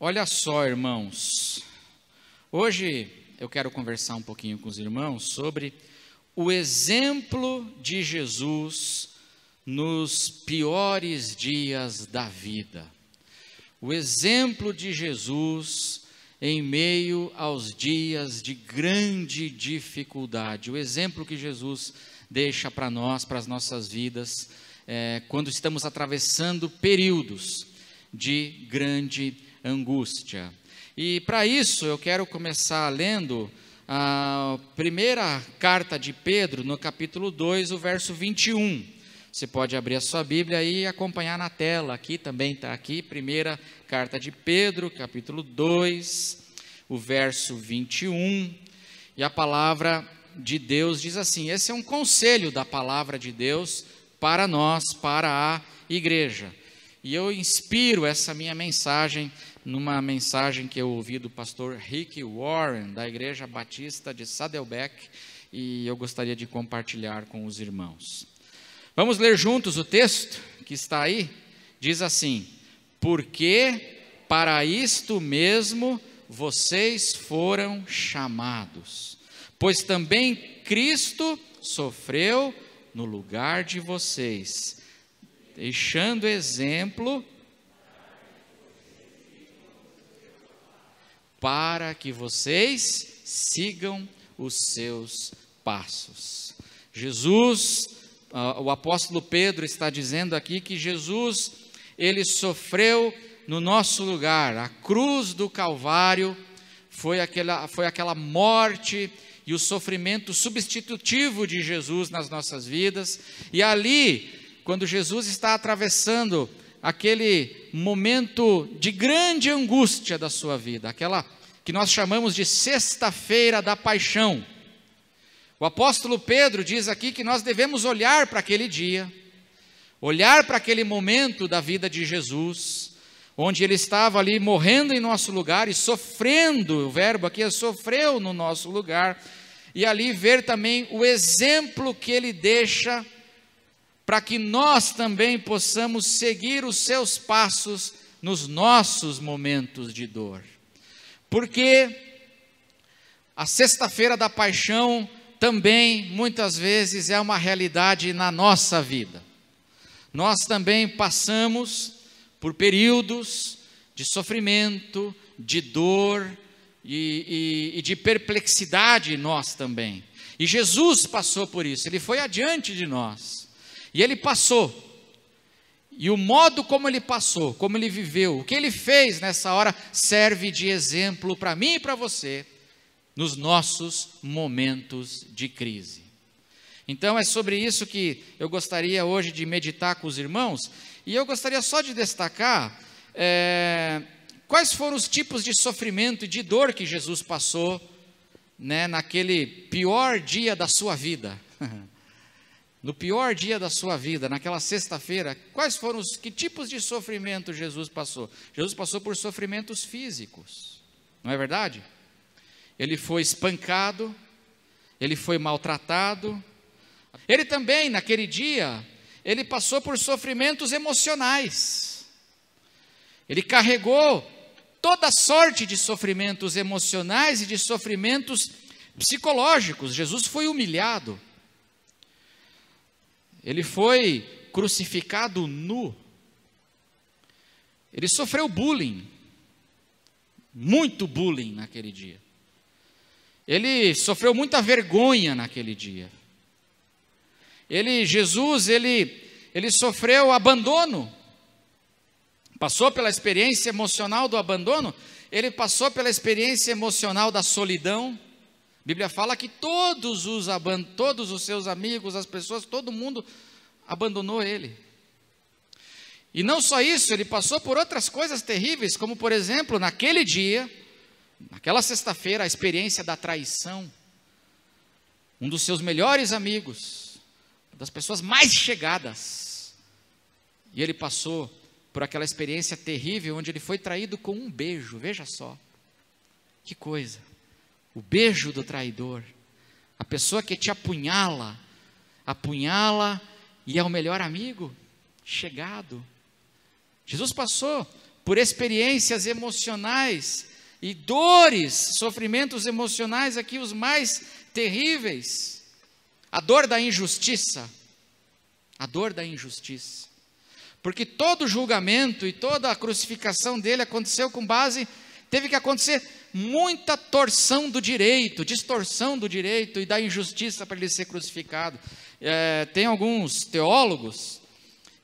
Olha só, irmãos, hoje eu quero conversar um pouquinho com os irmãos sobre o exemplo de Jesus nos piores dias da vida. O exemplo de Jesus em meio aos dias de grande dificuldade. O exemplo que Jesus deixa para nós, para as nossas vidas, quando estamos atravessando períodos de grande angústia. E para isso eu quero começar lendo a primeira carta de Pedro, no capítulo 2, o verso 21. Você pode abrir a sua Bíblia e acompanhar na tela, aqui também está aqui, primeira carta de Pedro, capítulo 2, o verso 21, e a palavra de Deus diz assim, esse é um conselho da palavra de Deus para nós, para a igreja. E eu inspiro essa minha mensagem numa mensagem que eu ouvi do pastor Rick Warren, da Igreja Batista de Saddleback, e eu gostaria de compartilhar com os irmãos. Vamos ler juntos o texto que está aí? Diz assim, porque para isto mesmo vocês foram chamados, pois também Cristo sofreu no lugar de vocês, deixando exemplo para que vocês sigam os seus passos. Jesus, o apóstolo Pedro está dizendo aqui que Jesus, ele sofreu no nosso lugar. A cruz do Calvário foi aquela morte e o sofrimento substitutivo de Jesus nas nossas vidas. E ali, quando Jesus está atravessando aquele momento de grande angústia da sua vida, aquela que nós chamamos de sexta-feira da paixão, o apóstolo Pedro diz aqui que nós devemos olhar para aquele dia, olhar para aquele momento da vida de Jesus, onde ele estava ali morrendo em nosso lugar e sofrendo, o verbo aqui é sofreu no nosso lugar, e ali ver também o exemplo que ele deixa para que nós também possamos seguir os seus passos nos nossos momentos de dor. Porque a sexta-feira da paixão também, muitas vezes, é uma realidade na nossa vida. Nós também passamos por períodos de sofrimento, de dor e de perplexidade nós também. E Jesus passou por isso, ele foi adiante de nós. E ele passou, e o modo como ele passou, como ele viveu, o que ele fez nessa hora, serve de exemplo para mim e para você, nos nossos momentos de crise. Então é sobre isso que eu gostaria hoje de meditar com os irmãos, e eu gostaria só de destacar, quais foram os tipos de sofrimento e de dor que Jesus passou, naquele pior dia da sua vida. No pior dia da sua vida, naquela sexta-feira, que tipos de sofrimento Jesus passou? Jesus passou por sofrimentos físicos, não é verdade? Ele foi espancado, ele foi maltratado, ele também, naquele dia, ele passou por sofrimentos emocionais, ele carregou toda sorte de sofrimentos emocionais e de sofrimentos psicológicos. Jesus foi humilhado, ele foi crucificado nu, ele sofreu bullying, muito bullying naquele dia, ele sofreu muita vergonha naquele dia, Jesus sofreu abandono, passou pela experiência emocional do abandono, ele passou pela experiência emocional da solidão. A Bíblia fala que todos os seus amigos, as pessoas, todo mundo abandonou ele. E não só isso, ele passou por outras coisas terríveis, como por exemplo, naquele dia, naquela sexta-feira, a experiência da traição. Um dos seus melhores amigos, das pessoas mais chegadas, e ele passou por aquela experiência terrível, onde ele foi traído com um beijo. Veja só, que coisa. O beijo do traidor, a pessoa que te apunhala e é o melhor amigo, chegado. Jesus passou por experiências emocionais e dores, sofrimentos emocionais aqui os mais terríveis. A dor da injustiça. A dor da injustiça. Porque todo julgamento e toda a crucificação dele aconteceu com base, teve que acontecer muita torção do direito, distorção do direito e da injustiça para ele ser crucificado. Tem alguns teólogos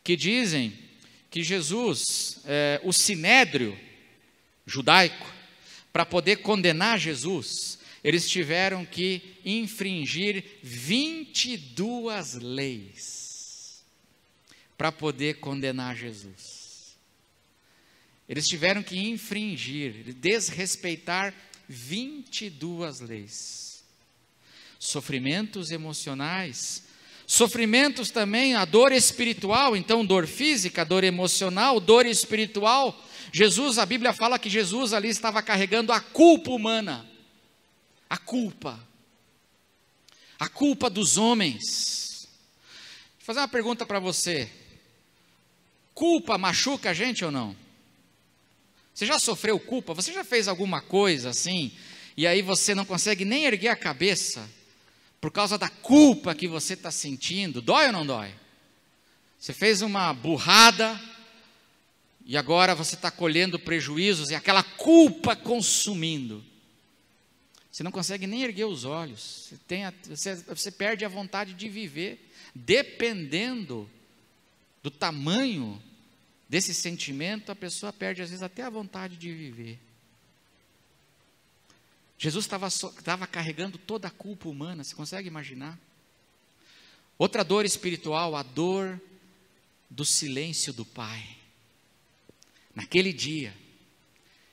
que dizem que Jesus, o sinédrio judaico, para poder condenar Jesus, eles tiveram que infringir 22 leis para poder condenar Jesus. Eles tiveram que infringir, desrespeitar 22 leis. Sofrimentos emocionais, sofrimentos também, a dor espiritual, então dor física, dor emocional, dor espiritual. Jesus, a Bíblia fala que Jesus ali estava carregando a culpa humana, a culpa dos homens. Vou fazer uma pergunta para você: culpa machuca a gente ou não? Você já sofreu culpa? Você já fez alguma coisa assim, e aí você não consegue nem erguer a cabeça, por causa da culpa que você está sentindo? Dói ou não dói? Você fez uma burrada, e agora você está colhendo prejuízos, e aquela culpa consumindo. Você não consegue nem erguer os olhos, você perde a vontade de viver, dependendo do tamanho desse sentimento, a pessoa perde às vezes até a vontade de viver. Jesus estava carregando toda a culpa humana, você consegue imaginar? Outra dor espiritual, a dor do silêncio do Pai. Naquele dia,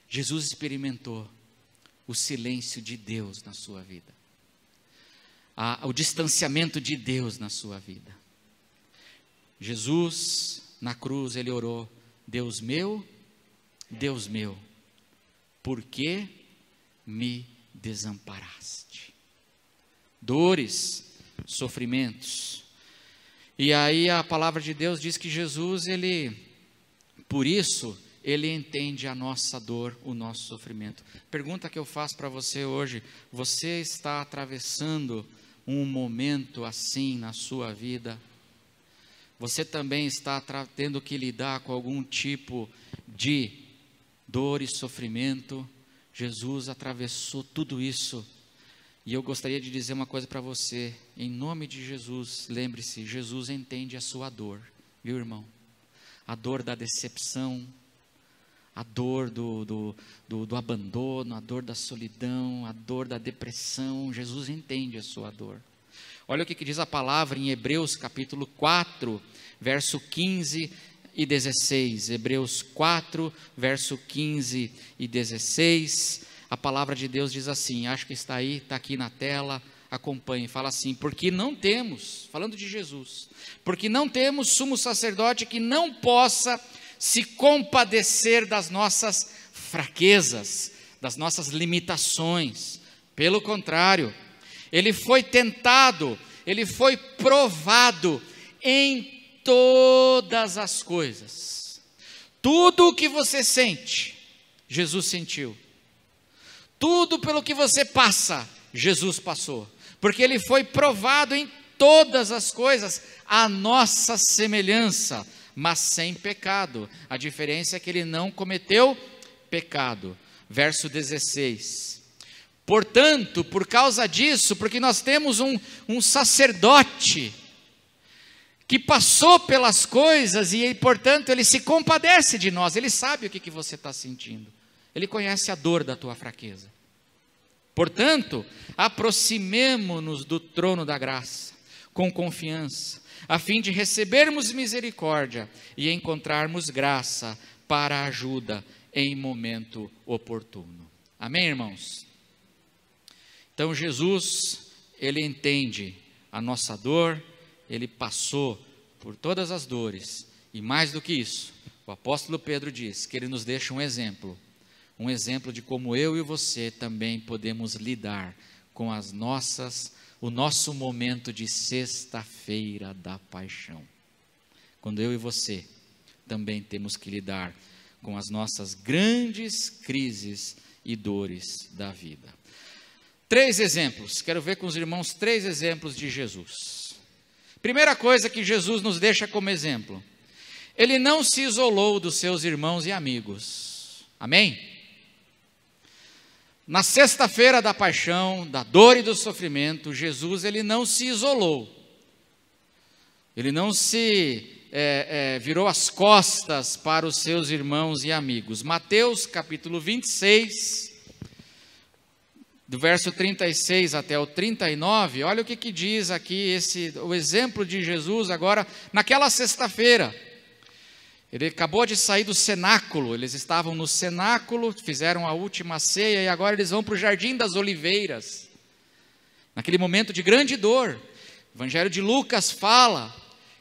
Jesus experimentou o silêncio de Deus na sua vida, o distanciamento de Deus na sua vida. Jesus, na cruz, ele orou: Deus meu, por que me desamparaste? Dores, sofrimentos. E aí a palavra de Deus diz que Jesus, por isso, ele entende a nossa dor, o nosso sofrimento. Pergunta que eu faço para você hoje: você está atravessando um momento assim na sua vida? Você também está tendo que lidar com algum tipo de dor e sofrimento? Jesus atravessou tudo isso. E eu gostaria de dizer uma coisa para você, em nome de Jesus: lembre-se, Jesus entende a sua dor, viu, irmão? A dor da decepção, a dor do abandono, a dor da solidão, a dor da depressão. Jesus entende a sua dor. Olha o que diz a palavra em Hebreus capítulo 4, verso 15 e 16. Hebreus 4, verso 15 e 16. A palavra de Deus diz assim, acho que está aí, está aqui na tela, acompanhe, fala assim: porque não temos, falando de Jesus, porque não temos sumo sacerdote que não possa se compadecer das nossas fraquezas, das nossas limitações. Pelo contrário, ele foi tentado, ele foi provado em todas as coisas. Tudo o que você sente, Jesus sentiu. Tudo pelo que você passa, Jesus passou. Porque ele foi provado em todas as coisas, a nossa semelhança, mas sem pecado. A diferença é que ele não cometeu pecado. Verso 16. Portanto, por causa disso, porque nós temos um sacerdote que passou pelas coisas e, portanto, ele se compadece de nós, ele sabe o que você está sentindo, ele conhece a dor da tua fraqueza. Portanto, aproximemo-nos do trono da graça, com confiança, a fim de recebermos misericórdia e encontrarmos graça para ajuda em momento oportuno. Amém, irmãos? Então Jesus, ele entende a nossa dor, ele passou por todas as dores, e mais do que isso, o apóstolo Pedro diz que ele nos deixa um exemplo de como eu e você também podemos lidar com o nosso momento de sexta-feira da paixão. Quando eu e você também temos que lidar com as nossas grandes crises e dores da vida. 3 exemplos, quero ver com os irmãos 3 exemplos de Jesus. Primeira coisa que Jesus nos deixa como exemplo: ele não se isolou dos seus irmãos e amigos. Amém? Na sexta-feira da paixão, da dor e do sofrimento, Jesus, ele não se isolou. Ele não se virou as costas para os seus irmãos e amigos. Mateus capítulo 26, do verso 36 até o 39, olha o que diz aqui o exemplo de Jesus agora, naquela sexta-feira. Ele acabou de sair do cenáculo, eles estavam no cenáculo, fizeram a última ceia e agora eles vão para o Jardim das Oliveiras. Naquele momento de grande dor, o Evangelho de Lucas fala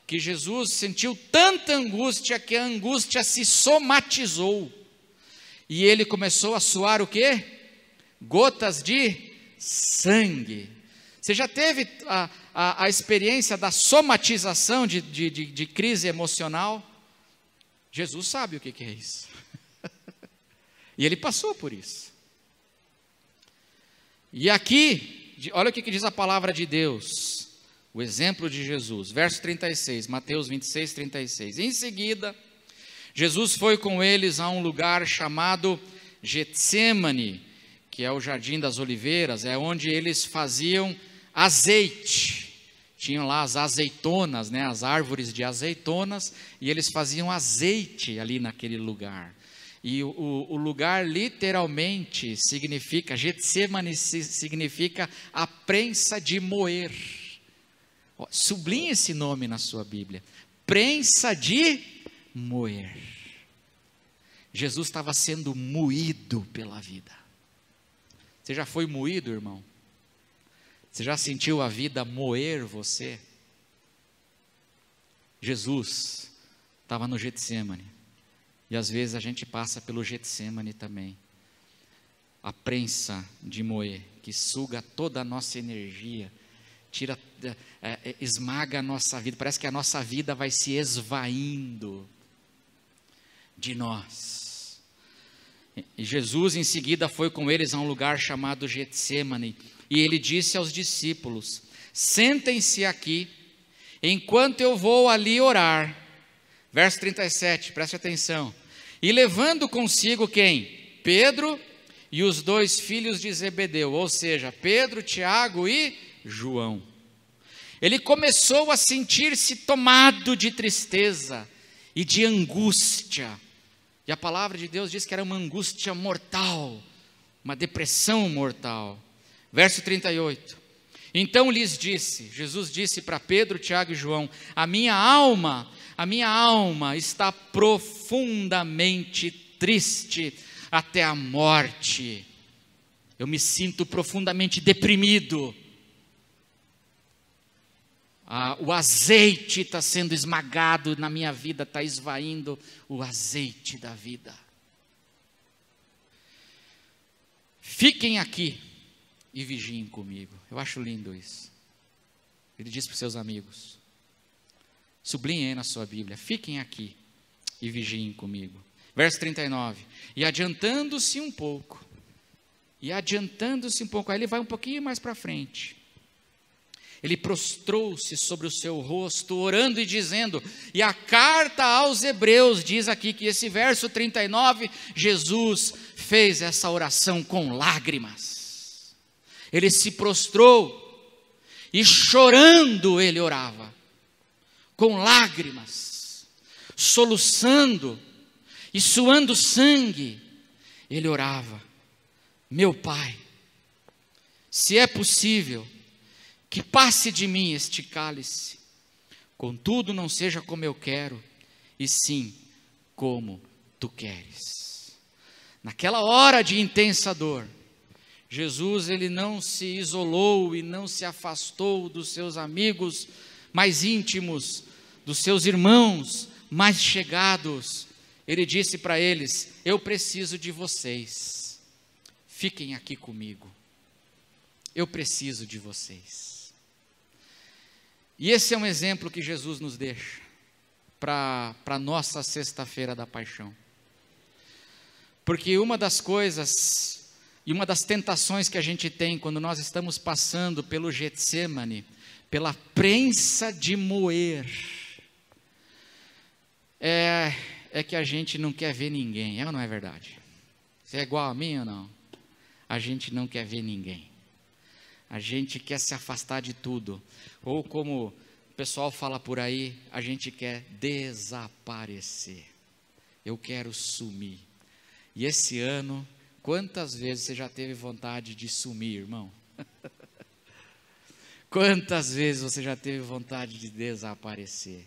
que Jesus sentiu tanta angústia que a angústia se somatizou. E ele começou a suar o quê? Gotas de sangue. Você já teve a experiência da somatização de crise emocional? Jesus sabe o que é isso. E ele passou por isso. E aqui, olha o que diz a palavra de Deus, o exemplo de Jesus, verso 36, Mateus 26, 36. Em seguida, Jesus foi com eles a um lugar chamado Getsêmani, que é o Jardim das Oliveiras, é onde eles faziam azeite. Tinham lá as azeitonas, né, as árvores de azeitonas, e eles faziam azeite ali naquele lugar. E o lugar literalmente significa, Getsêmani significa a prensa de moer. Sublinhe esse nome na sua Bíblia, prensa de moer. Jesus estava sendo moído pela vida. Você já foi moído, irmão? Você já sentiu a vida moer você? Jesus estava no Getsêmani. E às vezes a gente passa pelo Getsêmani também. A prensa de moer, que suga toda a nossa energia, esmaga a nossa vida. Parece que a nossa vida vai se esvaindo de nós. E Jesus em seguida foi com eles a um lugar chamado Getsêmani. E ele disse aos discípulos: sentem-se aqui, enquanto eu vou ali orar. Verso 37, preste atenção. E levando consigo quem? Pedro e os 2 filhos de Zebedeu, ou seja, Pedro, Tiago e João. Ele começou a sentir-se tomado de tristeza e de angústia. E a palavra de Deus diz que era uma angústia mortal, uma depressão mortal. Verso 38, então lhes disse, Jesus disse para Pedro, Tiago e João: a minha alma está profundamente triste até a morte. Eu me sinto profundamente deprimido. O azeite está sendo esmagado na minha vida, está esvaindo o azeite da vida. Fiquem aqui e vigiem comigo. Eu acho lindo isso. Ele diz para os seus amigos, sublinhem aí na sua Bíblia: fiquem aqui e vigiem comigo. Verso 39, e adiantando-se um pouco, aí ele vai um pouquinho mais para frente, ele prostrou-se sobre o seu rosto, orando e dizendo, e a carta aos Hebreus diz aqui que esse verso 39, Jesus fez essa oração com lágrimas. Ele se prostrou e chorando ele orava, com lágrimas, soluçando e suando sangue, ele orava: meu Pai, se é possível, que passe de mim este cálice, contudo não seja como eu quero, e sim como tu queres. Naquela hora de intensa dor, Jesus, ele não se isolou e não se afastou dos seus amigos mais íntimos, dos seus irmãos mais chegados. Ele disse para eles: eu preciso de vocês, fiquem aqui comigo, eu preciso de vocês. E esse é um exemplo que Jesus nos deixa para a nossa sexta-feira da paixão. Porque uma das coisas e uma das tentações que a gente tem quando nós estamos passando pelo Getsêmani, pela prensa de moer, é que a gente não quer ver ninguém, é ou não é verdade? Você é igual a mim ou não? A gente não quer ver ninguém. A gente quer se afastar de tudo. Ou como o pessoal fala por aí, a gente quer desaparecer. Eu quero sumir. E esse ano, quantas vezes você já teve vontade de sumir, irmão? Quantas vezes você já teve vontade de desaparecer?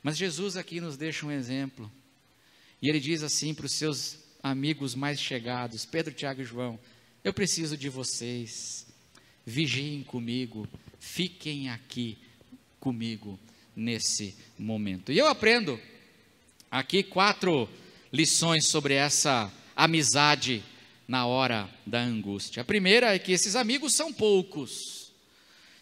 Mas Jesus aqui nos deixa um exemplo. E ele diz assim para os seus amigos mais chegados, Pedro, Tiago e João: eu preciso de vocês, vigiem comigo, fiquem aqui comigo nesse momento. E eu aprendo aqui 4 lições sobre essa amizade na hora da angústia. A primeira é que esses amigos são poucos.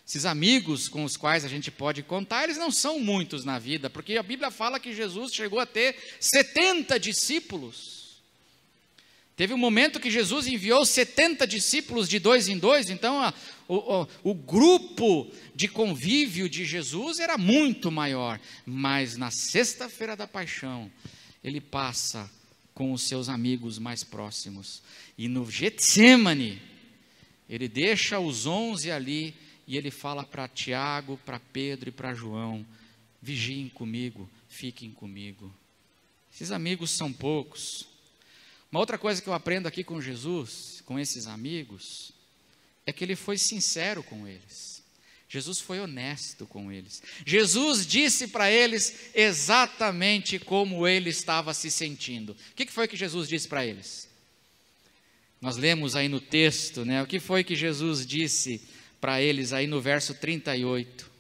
Esses amigos com os quais a gente pode contar, eles não são muitos na vida, porque a Bíblia fala que Jesus chegou a ter 70 discípulos. Teve um momento que Jesus enviou 70 discípulos de 2 em 2, então o grupo de convívio de Jesus era muito maior. Mas na sexta-feira da paixão, ele passa com os seus amigos mais próximos. E no Getsêmani, ele deixa os 11 ali e ele fala para Tiago, para Pedro e para João: vigiem comigo, fiquem comigo. Esses amigos são poucos. Uma outra coisa que eu aprendo aqui com Jesus, com esses amigos, é que ele foi sincero com eles. Jesus foi honesto com eles. Jesus disse para eles exatamente como ele estava se sentindo. O que foi que Jesus disse para eles? Nós lemos aí no texto, né? O que foi que Jesus disse para eles aí no verso 38,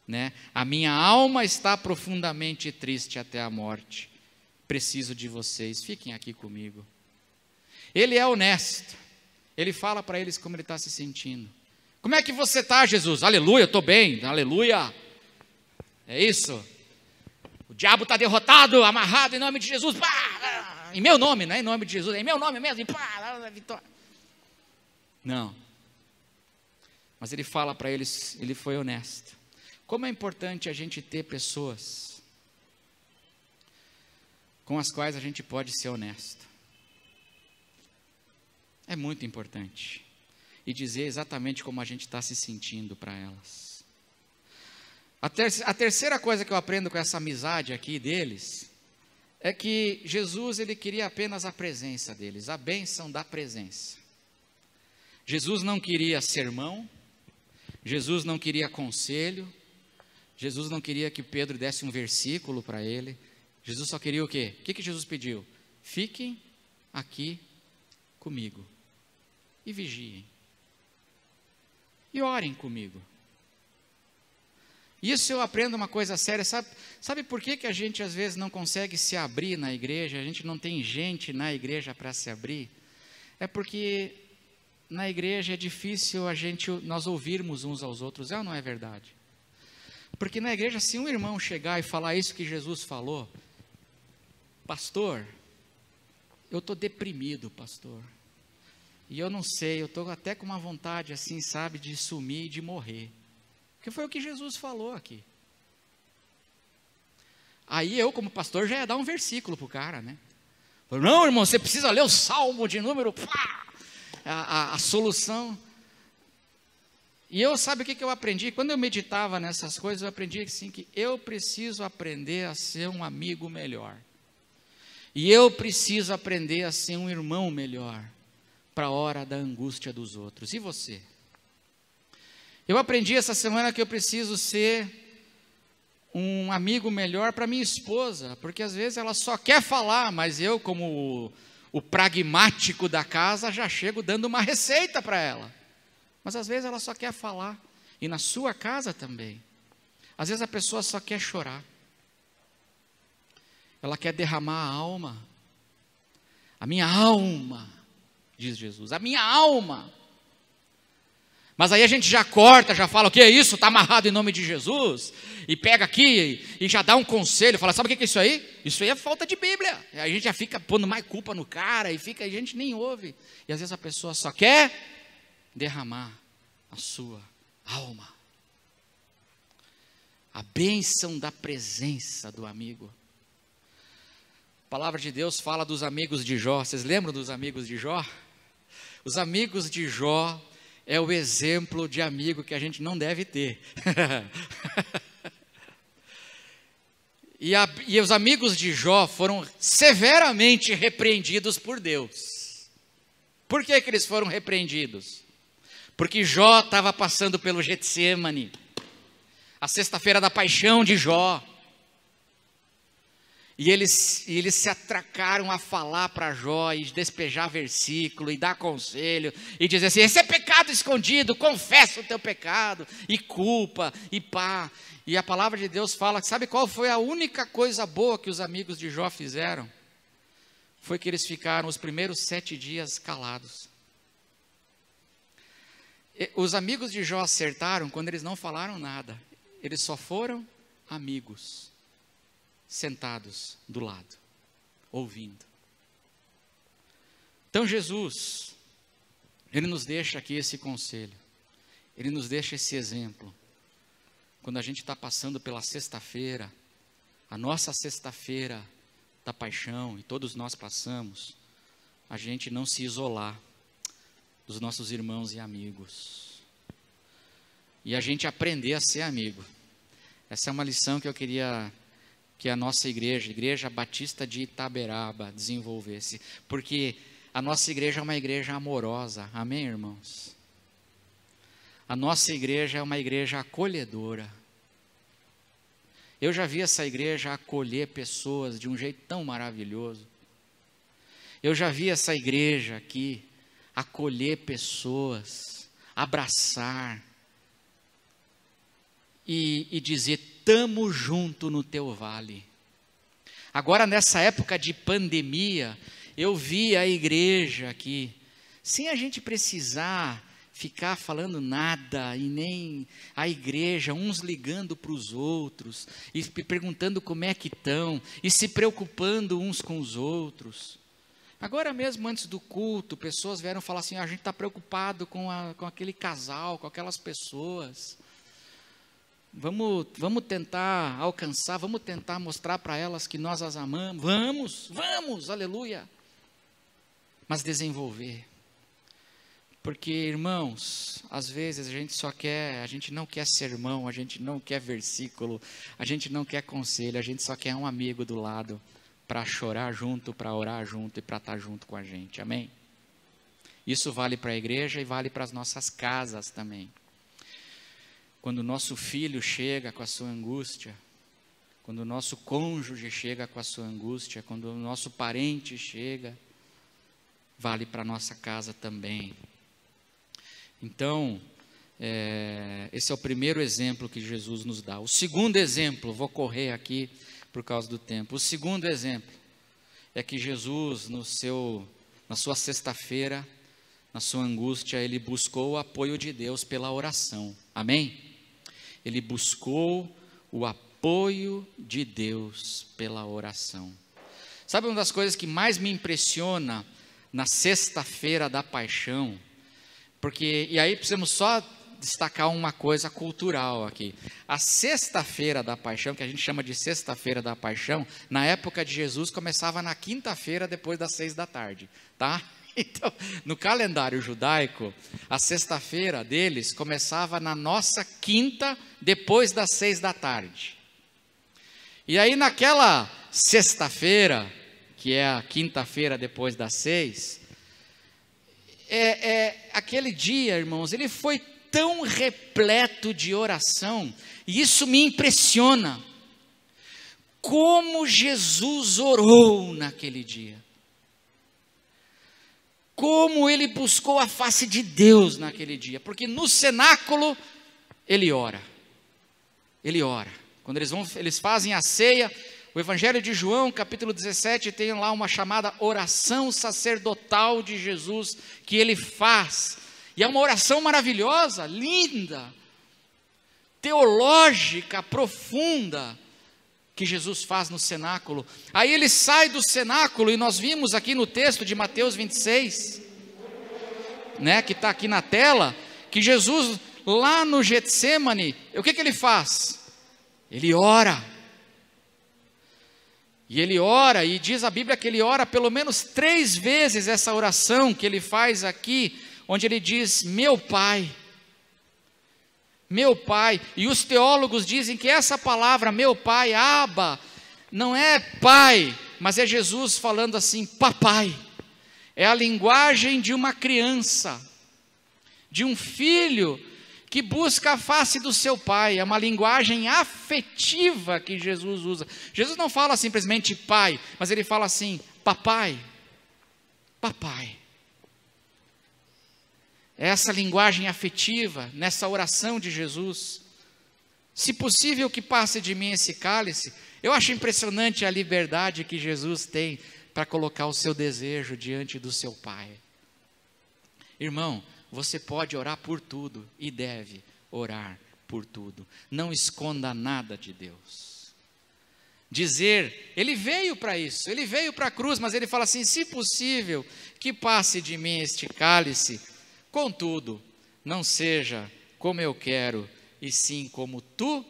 né? A minha alma está profundamente triste até a morte. Preciso de vocês, fiquem aqui comigo. Ele é honesto. Ele fala para eles como ele está se sentindo. Como é que você está, Jesus? Aleluia, estou bem, aleluia. É isso. O diabo está derrotado, amarrado em nome de Jesus. Pá! Em meu nome, não é em nome de Jesus, é em meu nome mesmo. E pá, vitória. Não. Mas ele fala para eles, ele foi honesto. Como é importante a gente ter pessoas com as quais a gente pode ser honesto. É muito importante. E dizer exatamente como a gente está se sentindo para elas. A terceira coisa que eu aprendo com essa amizade aqui deles, é que Jesus, ele queria apenas a presença deles, a bênção da presença. Jesus não queria sermão, Jesus não queria conselho, Jesus não queria que Pedro desse um versículo para ele. Jesus só queria o quê? O que Jesus pediu? Fiquem aqui comigo e vigiem. E orem comigo. Isso eu aprendo uma coisa séria. Sabe por que a gente às vezes não consegue se abrir na igreja? A gente não tem gente na igreja para se abrir? É porque na igreja é difícil nós ouvirmos uns aos outros. É ou não é verdade? Porque na igreja, se um irmão chegar e falar isso que Jesus falou: pastor, eu estou deprimido, pastor. E eu não sei, eu estou até com uma vontade assim, sabe, de sumir e de morrer. Porque foi o que Jesus falou aqui. Aí eu, como pastor, já ia dar um versículo para o cara, né? Não, irmão, você precisa ler o Salmo de número, pá, a solução. E eu, sabe o que eu aprendi? Quando eu meditava nessas coisas, eu aprendi assim, que eu preciso aprender a ser um amigo melhor. E eu preciso aprender a ser um irmão melhor para a hora da angústia dos outros. E você? Eu aprendi essa semana que eu preciso ser um amigo melhor para minha esposa, porque às vezes ela só quer falar, mas eu, como o pragmático da casa, já chego dando uma receita para ela. Mas às vezes ela só quer falar, e na sua casa também. Às vezes a pessoa só quer chorar. Ela quer derramar a alma. A minha alma, diz Jesus, a minha alma. Mas aí a gente já corta, já fala, o que é isso? Está amarrado em nome de Jesus. E pega aqui e já dá um conselho, fala, sabe o que é isso aí? Isso aí é falta de Bíblia. E aí a gente já fica pondo mais culpa no cara e a gente nem ouve. E às vezes a pessoa só quer derramar a sua alma. A bênção da presença do amigo. A palavra de Deus fala dos amigos de Jó. Vocês lembram dos amigos de Jó? Os amigos de Jó é o exemplo de amigo que a gente não deve ter. E os amigos de Jó foram severamente repreendidos por Deus. Por que eles foram repreendidos? Porque Jó estava passando pelo Getsêmani, a sexta-feira da paixão de Jó. E eles se atracaram a falar para Jó e despejar versículo e dar conselho e dizer assim, esse é pecado escondido, confessa o teu pecado e culpa e pá. E a palavra de Deus fala, sabe qual foi a única coisa boa que os amigos de Jó fizeram? Foi que eles ficaram os primeiros 7 dias calados. Os amigos de Jó acertaram quando eles não falaram nada, eles só foram amigos. Sentados do lado, ouvindo. Então Jesus, Ele nos deixa aqui esse conselho, Ele nos deixa esse exemplo. Quando a gente está passando pela sexta-feira, a nossa sexta-feira da paixão, e todos nós passamos, a gente não se isolar dos nossos irmãos e amigos. E a gente aprender a ser amigo. Essa é uma lição que eu queria que a nossa igreja, Igreja Batista de Itaberaba, desenvolvesse. Porque a nossa igreja é uma igreja amorosa, amém, irmãos? A nossa igreja é uma igreja acolhedora. Eu já vi essa igreja acolher pessoas de um jeito tão maravilhoso. Eu já vi essa igreja aqui acolher pessoas, abraçar e dizer, tamo junto no teu vale. Agora nessa época de pandemia, eu vi a igreja aqui, sem a gente precisar ficar falando nada, e nem a igreja, uns ligando para os outros, e perguntando como é que estão, e se preocupando uns com os outros. Agora mesmo antes do culto, pessoas vieram falar assim, a gente está preocupado com aquele casal, com aquelas pessoas. Vamos tentar alcançar, vamos tentar mostrar para elas que nós as amamos. Vamos, aleluia. Mas desenvolver. Porque, irmãos, às vezes a gente não quer sermão, a gente não quer versículo, a gente não quer conselho, a gente só quer um amigo do lado para chorar junto, para orar junto e para estar junto com a gente, amém? Isso vale para a igreja e vale para as nossas casas também. Quando o nosso filho chega com a sua angústia, quando o nosso cônjuge chega com a sua angústia, quando o nosso parente chega, vale para a nossa casa também. Então, esse é o primeiro exemplo que Jesus nos dá. O segundo exemplo, vou correr aqui por causa do tempo. O segundo exemplo é que Jesus, na sua sexta-feira, na sua angústia, ele buscou o apoio de Deus pela oração. Amém? Ele buscou o apoio de Deus pela oração. Sabe uma das coisas que mais me impressiona na sexta-feira da paixão? E aí precisamos só destacar uma coisa cultural aqui. A sexta-feira da paixão, que a gente chama de sexta-feira da paixão, na época de Jesus começava na quinta-feira depois das 6 da tarde, tá? Então, no calendário judaico, a sexta-feira deles começava na nossa quinta, depois das 6 da tarde. E aí naquela sexta-feira, que é a quinta-feira depois das 6, aquele dia, irmãos, ele foi tão repleto de oração, e isso me impressiona, como Jesus orou naquele dia. Como ele buscou a face de Deus naquele dia, porque no cenáculo ele ora. Quando eles fazem a ceia, o Evangelho de João, capítulo 17, tem lá uma chamada oração sacerdotal de Jesus, que ele faz, E é uma oração maravilhosa, linda, teológica, profunda, que Jesus faz no cenáculo. Aí ele sai do cenáculo, e nós vimos aqui no texto de Mateus 26, né, que está aqui na tela, que Jesus, lá no Getsêmani, o que ele faz? Ele ora. E ele ora, e diz a Bíblia que ele ora pelo menos 3 vezes essa oração que ele faz aqui, onde ele diz, meu Pai, e os teólogos dizem que essa palavra, meu Pai, Abba, não é pai, mas é Jesus falando assim, papai, é a linguagem de uma criança, de um filho, que busca a face do seu pai, é uma linguagem afetiva que Jesus usa. Jesus não fala simplesmente pai, mas ele fala assim, papai, papai. Essa linguagem afetiva, nessa oração de Jesus, se possível que passe de mim esse cálice. Eu acho impressionante a liberdade que Jesus tem para colocar o seu desejo diante do seu Pai. Irmão, você pode orar por tudo e deve orar por tudo. Não esconda nada de Deus. Dizer, ele veio para isso, ele veio para a cruz, mas ele fala assim, se possível que passe de mim este cálice, contudo, não seja como eu quero, e sim como tu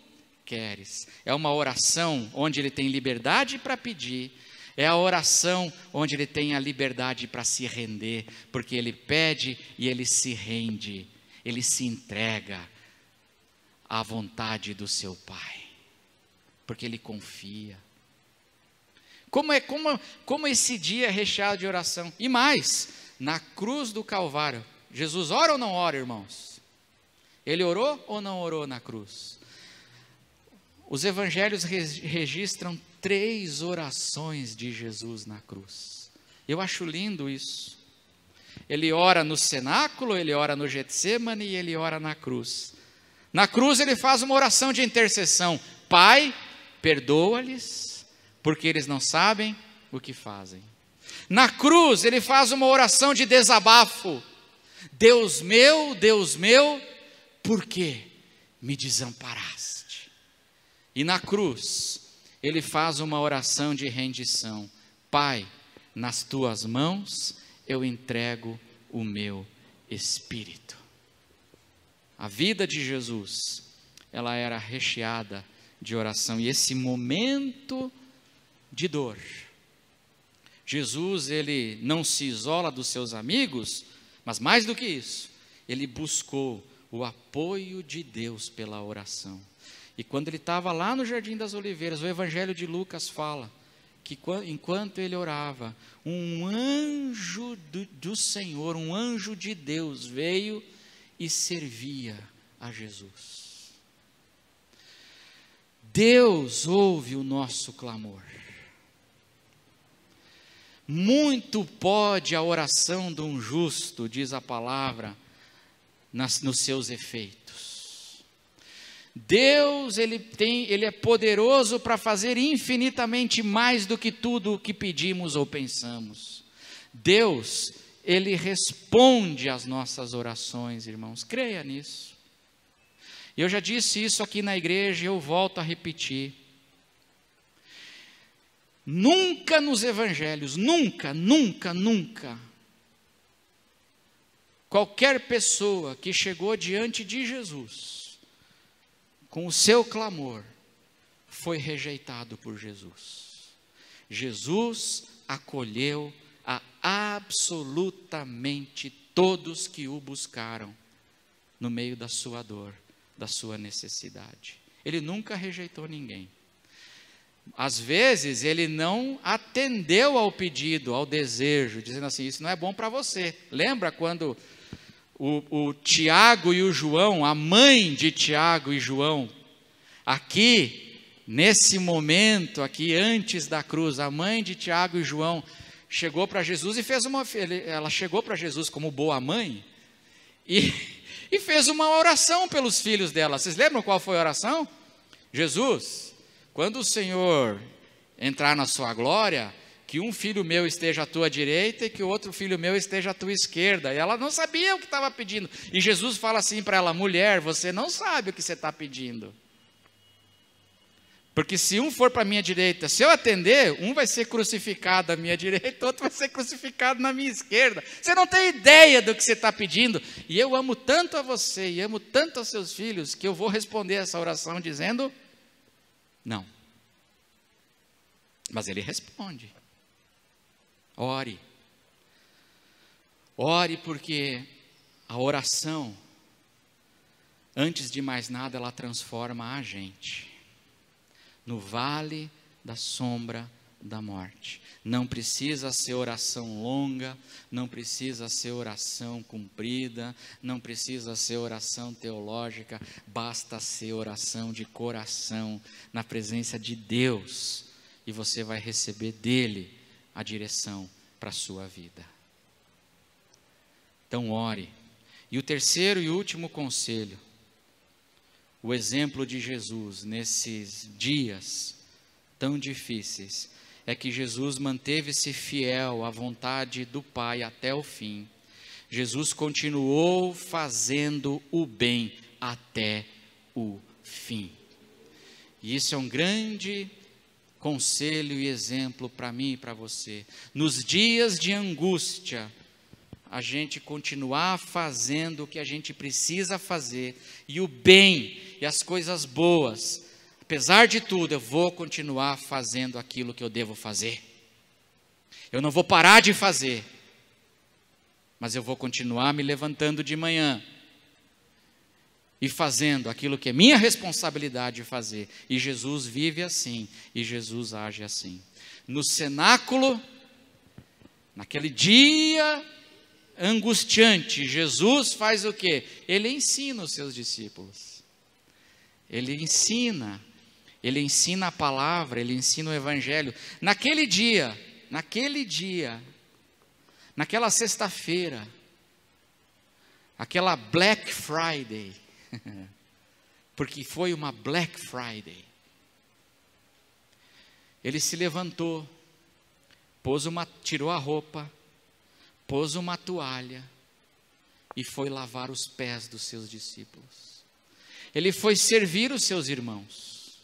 queres. É uma oração onde ele tem liberdade para pedir, é a oração onde ele tem a liberdade para se render, porque ele pede e ele se rende, ele se entrega à vontade do seu Pai, porque ele confia. Como esse dia é recheado de oração. E mais, na cruz do Calvário, Jesus ora ou não ora, irmãos? Ele orou ou não orou na cruz? Os evangelhos registram 3 orações de Jesus na cruz. Eu acho lindo isso. Ele ora no cenáculo, ele ora no Getsêmani e ele ora na cruz. Na cruz ele faz uma oração de intercessão. Pai, perdoa-lhes, porque eles não sabem o que fazem. Na cruz ele faz uma oração de desabafo. Deus meu, por que me desamparaste? E na cruz, ele faz uma oração de rendição. Pai, nas tuas mãos eu entrego o meu espírito. A vida de Jesus, ela era recheada de oração. E esse momento de dor, Jesus, ele não se isola dos seus amigos, mas mais do que isso, ele buscou o apoio de Deus pela oração. E quando ele estava lá no Jardim das Oliveiras, o Evangelho de Lucas fala que enquanto ele orava, um anjo do Senhor, um anjo de Deus veio e servia a Jesus. Deus ouve o nosso clamor. Muito pode a oração de um justo, diz a palavra, nos seus efeitos. Deus, ele é poderoso para fazer infinitamente mais do que tudo o que pedimos ou pensamos. Deus, ele responde às nossas orações, irmãos, creia nisso. Eu já disse isso aqui na igreja e eu volto a repetir. Nunca nos evangelhos, nunca, qualquer pessoa que chegou diante de Jesus, com o seu clamor, foi rejeitado por Jesus. Jesus acolheu a absolutamente todos que o buscaram, no meio da sua dor, da sua necessidade. Ele nunca rejeitou ninguém. Às vezes ele não atendeu ao pedido, ao desejo, dizendo assim, isso não é bom para você. Lembra quando o Tiago e o João, a mãe de Tiago e João, aqui, nesse momento, aqui antes da cruz, a mãe de Tiago e João chegou para Jesus e ela chegou para Jesus como boa mãe e fez uma oração pelos filhos dela. Vocês lembram qual foi a oração? Jesus, quando o Senhor entrar na sua glória, que um filho meu esteja à tua direita e que o outro filho meu esteja à tua esquerda. E ela não sabia o que estava pedindo. E Jesus fala assim para ela: mulher, você não sabe o que você está pedindo. Porque se um for para a minha direita, se eu atender, um vai ser crucificado à minha direita, outro vai ser crucificado na minha esquerda. Você não tem ideia do que você está pedindo. E eu amo tanto a você e amo tanto aos seus filhos, que eu vou responder essa oração dizendo: não. Mas ele responde: ore. Ore, porque a oração, antes de mais nada, ela transforma a gente. No vale da sombra da morte. Não precisa ser oração longa, não precisa ser oração comprida, não precisa ser oração teológica, basta ser oração de coração, na presença de Deus, e você vai receber dele a direção para a sua vida. Então ore. E o terceiro e último conselho, o exemplo de Jesus nesses dias tão difíceis, é que Jesus manteve-se fiel à vontade do Pai até o fim. Jesus continuou fazendo o bem até o fim. E isso é um grande conselho e exemplo para mim e para você. Nos dias de angústia, a gente continuar fazendo o que a gente precisa fazer, e o bem e as coisas boas, apesar de tudo, eu vou continuar fazendo aquilo que eu devo fazer. Eu não vou parar de fazer, mas eu vou continuar me levantando de manhã e fazendo aquilo que é minha responsabilidade fazer. E Jesus vive assim, e Jesus age assim. No cenáculo, naquele dia angustiante, Jesus faz o quê? Ele ensina os seus discípulos. Ele ensina a palavra, ele ensina o evangelho. Naquele dia, naquela sexta-feira, aquela Black Friday, porque foi uma Black Friday, ele se levantou, tirou a roupa, pôs uma toalha e foi lavar os pés dos seus discípulos. Ele foi servir os seus irmãos.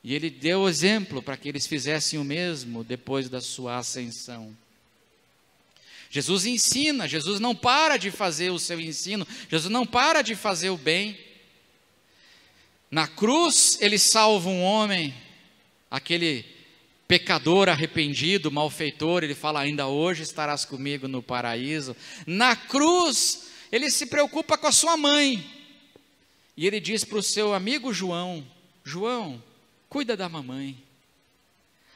E ele deu exemplo para que eles fizessem o mesmo depois da sua ascensão. Jesus ensina, Jesus não para de fazer o seu ensino, Jesus não para de fazer o bem. Na cruz, ele salva um homem, aquele pecador arrependido, malfeitor, ele fala: ainda hoje estarás comigo no paraíso. Na cruz, ele se preocupa com a sua mãe, e ele diz para o seu amigo João: João, cuida da mamãe.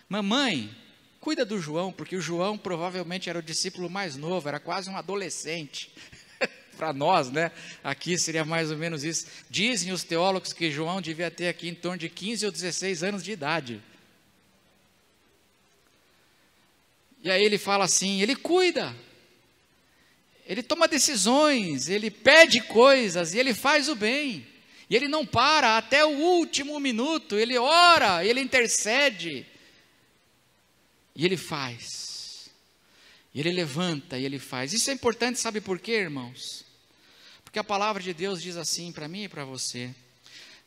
Mamãe, cuida do João, porque o João provavelmente era o discípulo mais novo, era quase um adolescente. Para nós, né? Aqui seria mais ou menos isso. Dizem os teólogos que João devia ter aqui em torno de 15 ou 16 anos de idade. E aí ele fala assim, ele cuida, ele toma decisões, ele pede coisas e ele faz o bem. E ele não para até o último minuto, ele ora, ele intercede. E ele faz. E ele levanta e ele faz. Isso é importante, sabe por quê, irmãos? Porque a palavra de Deus diz assim para mim e para você: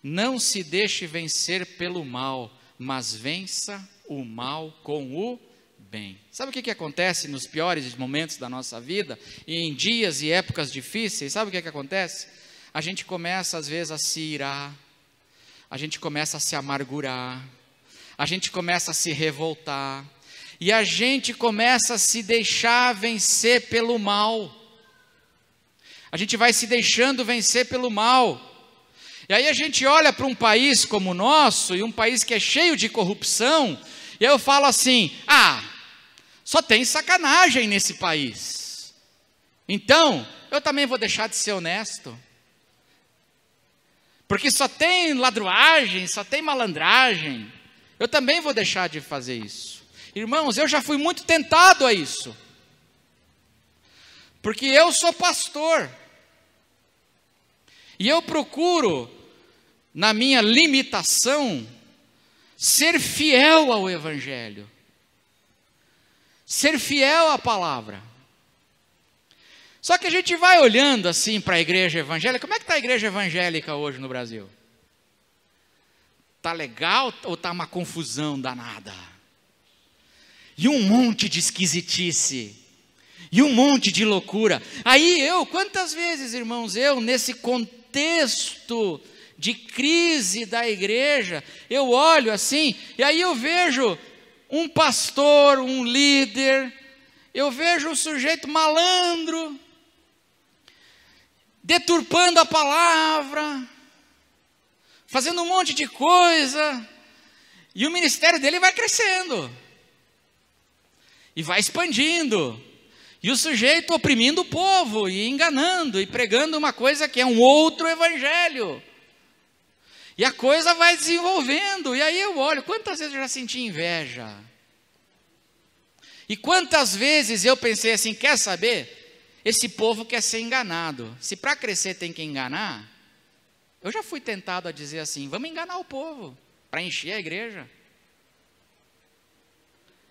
não se deixe vencer pelo mal, mas vença o mal com o bem. Sabe o que acontece nos piores momentos da nossa vida, e em dias e épocas difíceis? Sabe o que acontece? A gente começa às vezes a se irar, a gente começa a se amargurar, a gente começa a se revoltar, e a gente começa a se deixar vencer pelo mal. A gente vai se deixando vencer pelo mal. E aí a gente olha para um país como o nosso, e um país que é cheio de corrupção, e eu falo assim: só tem sacanagem nesse país. Então, eu também vou deixar de ser honesto. Porque só tem ladruagem, só tem malandragem. Eu também vou deixar de fazer isso. Irmãos, eu já fui muito tentado a isso. Porque eu sou pastor. E eu procuro, na minha limitação, ser fiel ao Evangelho. ser fiel à palavra. Só que a gente vai olhando assim para a igreja evangélica. Como é que está a igreja evangélica hoje no Brasil? Está legal ou está uma confusão danada? E um monte de esquisitice. E um monte de loucura. Aí quantas vezes, irmãos, nesse contexto de crise da igreja, eu olho assim, e aí eu vejo um pastor, um líder, eu vejo um sujeito malandro, deturpando a palavra, fazendo um monte de coisa, e o ministério dele vai crescendo, e vai expandindo, e o sujeito oprimindo o povo, e enganando, e pregando uma coisa que é um outro evangelho, e a coisa vai desenvolvendo, e aí eu olho, quantas vezes eu já senti inveja, e quantas vezes eu pensei assim, quer saber? Esse povo quer ser enganado, se para crescer tem que enganar, eu já fui tentado a dizer assim, vamos enganar o povo, para encher a igreja.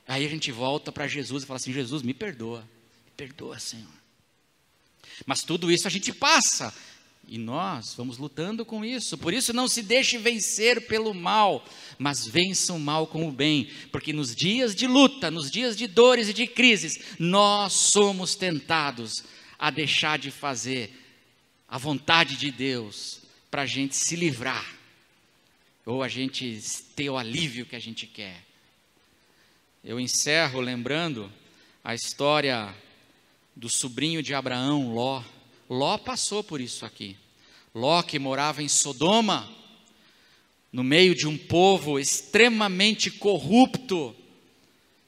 Aí a gente volta para Jesus e fala assim, Jesus, me perdoa, Senhor. Mas tudo isso a gente passa, e nós vamos lutando com isso. Por isso não se deixe vencer pelo mal, mas vença o mal com o bem, porque nos dias de luta, nos dias de dores e de crises, nós somos tentados a deixar de fazer a vontade de Deus, para a gente se livrar, ou a gente ter o alívio que a gente quer. Eu encerro lembrando a história do sobrinho de Abraão, Ló. Ló passou por isso aqui. Ló, que morava em Sodoma, no meio de um povo extremamente corrupto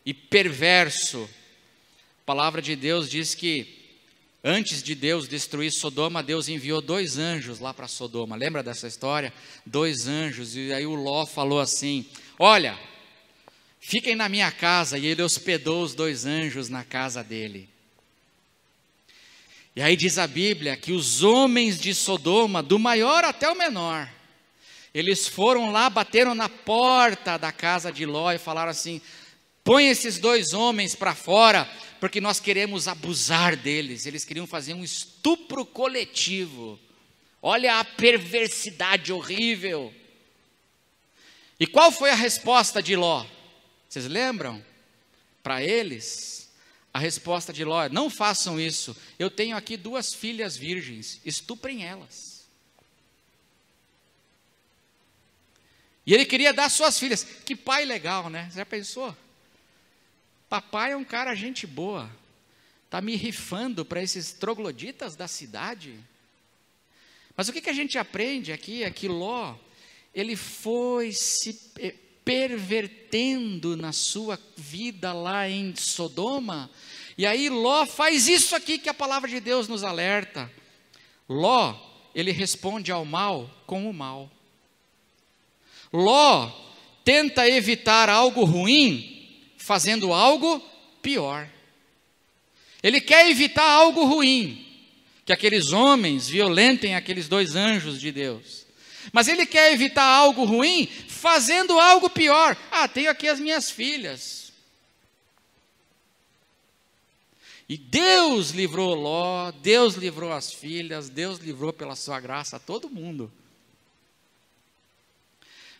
e perverso. A palavra de Deus diz que antes de Deus destruir Sodoma, Deus enviou 2 anjos lá para Sodoma. Lembra dessa história? 2 anjos, e aí o Ló falou assim, olha, fiquem na minha casa, e ele hospedou os 2 anjos na casa dele. E aí diz a Bíblia que os homens de Sodoma, do maior até o menor, eles foram lá, bateram na porta da casa de Ló e falaram assim, põe esses 2 homens para fora, porque nós queremos abusar deles. Eles queriam fazer um estupro coletivo. Olha a perversidade horrível. E qual foi a resposta de Ló? Vocês lembram? Para eles, a resposta de Ló: não façam isso, eu tenho aqui 2 filhas virgens, estuprem elas. E ele queria dar suas filhas. Que pai legal, né? Você já pensou? Papai é um cara gente boa, está me rifando para esses trogloditas da cidade. Mas o que a gente aprende aqui é que Ló, ele foi se pervertendo na sua vida lá em Sodoma, e aí Ló faz isso aqui que a palavra de Deus nos alerta. Ló, ele responde ao mal com o mal. Ló tenta evitar algo ruim fazendo algo pior. Ele quer evitar algo ruim, que aqueles homens violentem aqueles 2 anjos de Deus. Mas ele quer evitar algo ruim fazendo algo pior. Tenho aqui as minhas filhas. E Deus livrou Ló, Deus livrou as filhas, Deus livrou pela sua graça todo mundo.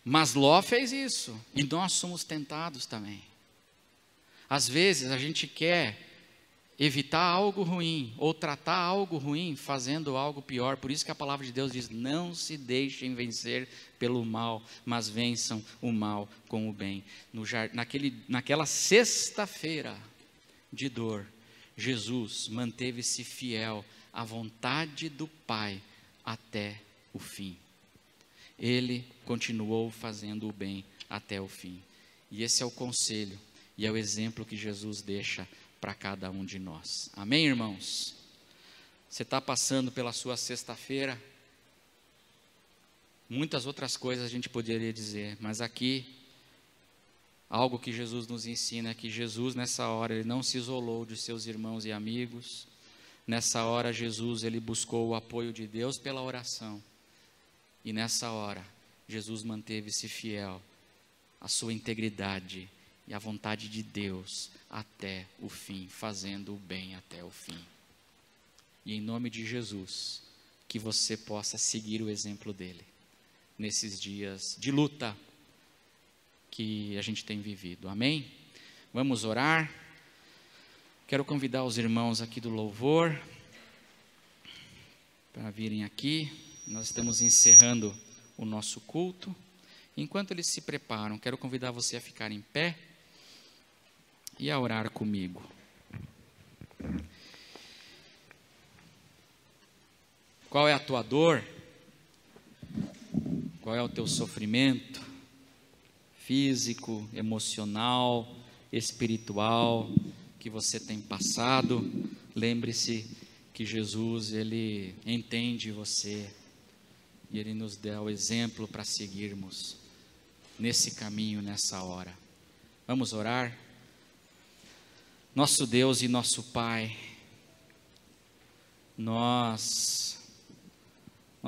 Mas Ló fez isso, e nós somos tentados também. Às vezes a gente quer evitar algo ruim, ou tratar algo ruim fazendo algo pior. Por isso que a palavra de Deus diz, não se deixem vencer pelo mal, mas vençam o mal com o bem. Naquela sexta-feira de dor, Jesus manteve-se fiel à vontade do Pai até o fim. Ele continuou fazendo o bem até o fim. E esse é o conselho, e é o exemplo que Jesus deixa para cada um de nós. Amém, irmãos? Você está passando pela sua sexta-feira, muitas outras coisas a gente poderia dizer, mas aqui, algo que Jesus nos ensina é que Jesus nessa hora, ele não se isolou de seus irmãos e amigos. Nessa hora Jesus, ele buscou o apoio de Deus pela oração. E nessa hora, Jesus manteve-se fiel à sua integridade e a vontade de Deus até o fim, fazendo o bem até o fim. E em nome de Jesus, que você possa seguir o exemplo dele nesses dias de luta que a gente tem vivido. Amém? Vamos orar. Quero convidar os irmãos aqui do louvor para virem aqui. Nós estamos encerrando o nosso culto. Enquanto eles se preparam, quero convidar você a ficar em pé e a orar comigo. Qual é a tua dor? Qual é o teu sofrimento? Físico, emocional, espiritual, que você tem passado? Lembre-se que Jesus, Ele entende você e Ele nos dá o exemplo para seguirmos nesse caminho, nessa hora. Vamos orar? Nosso Deus e nosso Pai, nós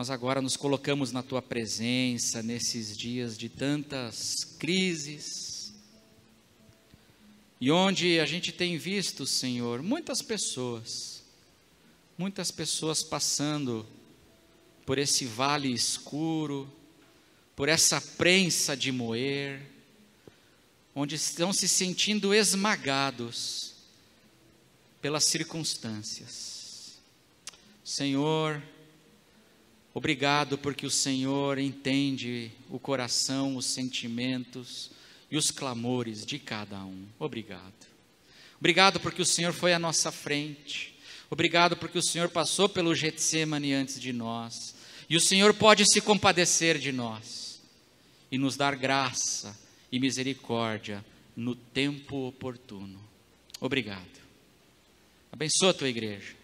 agora nos colocamos na Tua presença nesses dias de tantas crises, e onde a gente tem visto, Senhor, muitas pessoas passando por esse vale escuro, por essa prensa de moer, onde estão se sentindo esmagados pelas circunstâncias. Senhor, obrigado porque o Senhor entende o coração, os sentimentos e os clamores de cada um. Obrigado. Obrigado porque o Senhor foi à nossa frente. Obrigado porque o Senhor passou pelo Getsemane antes de nós. E o Senhor pode se compadecer de nós e nos dar graça e misericórdia no tempo oportuno. Obrigado. Abençoa a tua igreja.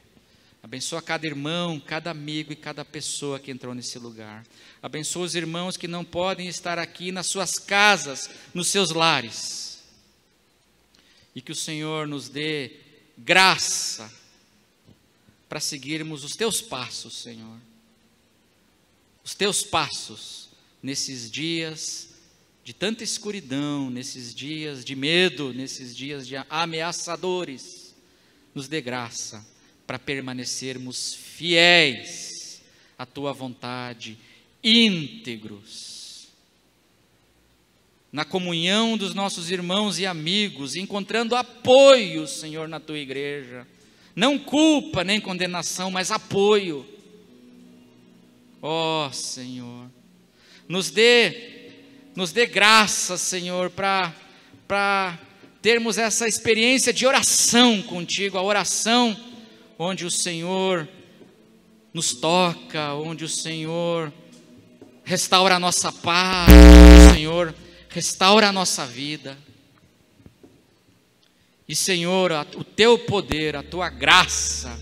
Abençoa cada irmão, cada amigo e cada pessoa que entrou nesse lugar. Abençoa os irmãos que não podem estar aqui nas suas casas, nos seus lares. E que o Senhor nos dê graça para seguirmos os teus passos, Senhor. Os teus passos nesses dias de tanta escuridão, nesses dias de medo, nesses dias de ameaçadores. Nos dê graça para permanecermos fiéis à tua vontade, íntegros, na comunhão dos nossos irmãos e amigos, encontrando apoio, Senhor, na tua igreja, não culpa nem condenação, mas apoio. Ó Senhor, nos dê graça, Senhor, para termos essa experiência de oração contigo, a oração onde o Senhor nos toca, onde o Senhor restaura a nossa paz, onde o Senhor restaura a nossa vida. E Senhor, o teu poder, a tua graça,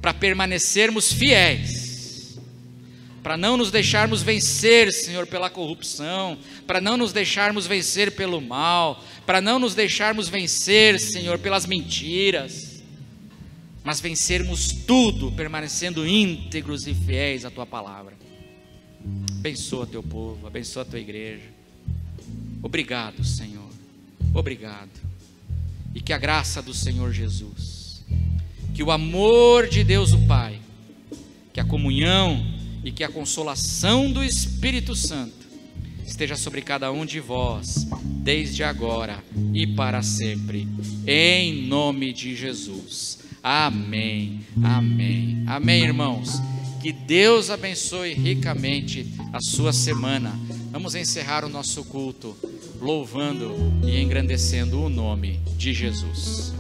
para permanecermos fiéis, para não nos deixarmos vencer, Senhor, pela corrupção, para não nos deixarmos vencer pelo mal, para não nos deixarmos vencer, Senhor, pelas mentiras, mas vencermos tudo, permanecendo íntegros e fiéis à tua palavra. Abençoa teu povo, abençoa a tua igreja. Obrigado, Senhor, obrigado. E que a graça do Senhor Jesus, que o amor de Deus o Pai, que a comunhão e que a consolação do Espírito Santo esteja sobre cada um de vós, desde agora e para sempre, em nome de Jesus. Amém, amém, amém, irmãos. Que Deus abençoe ricamente a sua semana. Vamos encerrar o nosso culto louvando e engrandecendo o nome de Jesus.